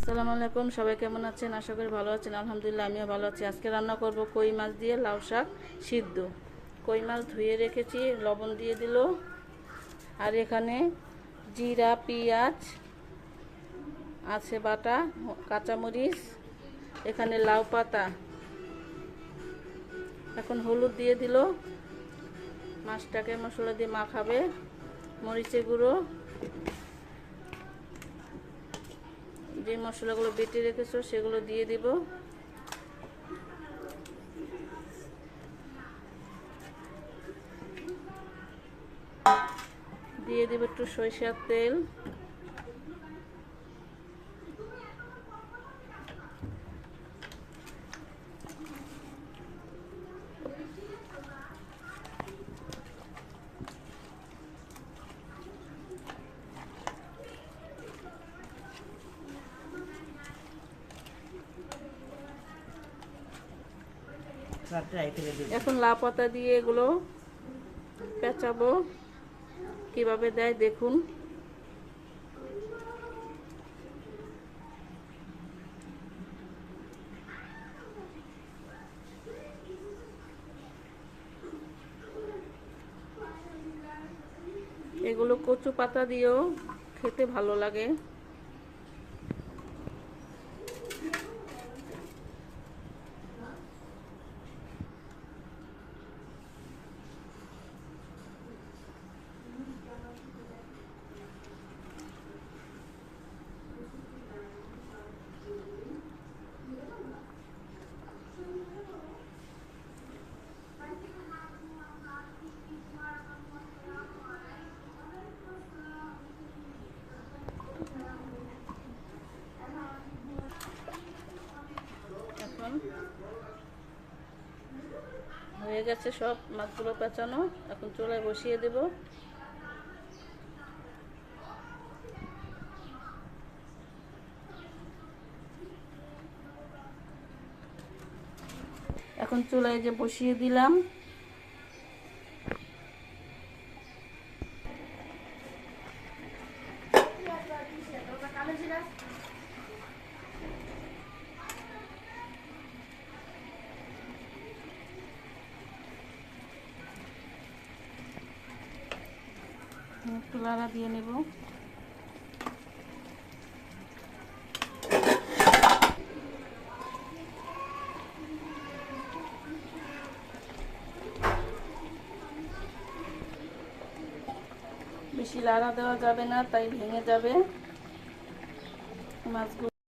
আসসালামু আলাইকুম, সবাই কেমন আছেন? আশা করি ভালো আছেন। আলহামদুলিল্লাহ আমিও ভালো আছি। আজকে রান্না করব কই মাছ দিয়ে লাউ শাক সিদ্ধ। কই মাছ ধুয়ে রেখেছি, লবণ দিয়ে দিল। আর এখানে জিরা, পেঁয়াজ আছে বাটা, কাঁচামরিচ, এখানে লাউ পাতা। এখন হলুদ দিয়ে দিল। মাছটাকে মশলা দিয়ে মাখাবে। মরিচের গুঁড়ো, যে মশলাগুলো বেটে রেখেছো সেগুলো দিয়ে দিব। দিয়ে দিব একটু সরিষার তেল। এখন লাউ পাতা দিয়ে এগুলো পেঁচাবো। কিভাবে দেয় দেখুন। এগুলো কচু পাতা দিয়েও খেতে ভালো লাগে। এখন হয়ে গেছে সব মাছগুলো পেঁচানো। এখন চুলায় বসিয়ে দেব। এখন চুলায় যে বসিয়ে দিলাম। একটু লাড়া দিয়ে নেব। বেশি লাড়া দেওয়া যাবে না, তাই ভেঙে যাবে মাছগুলো।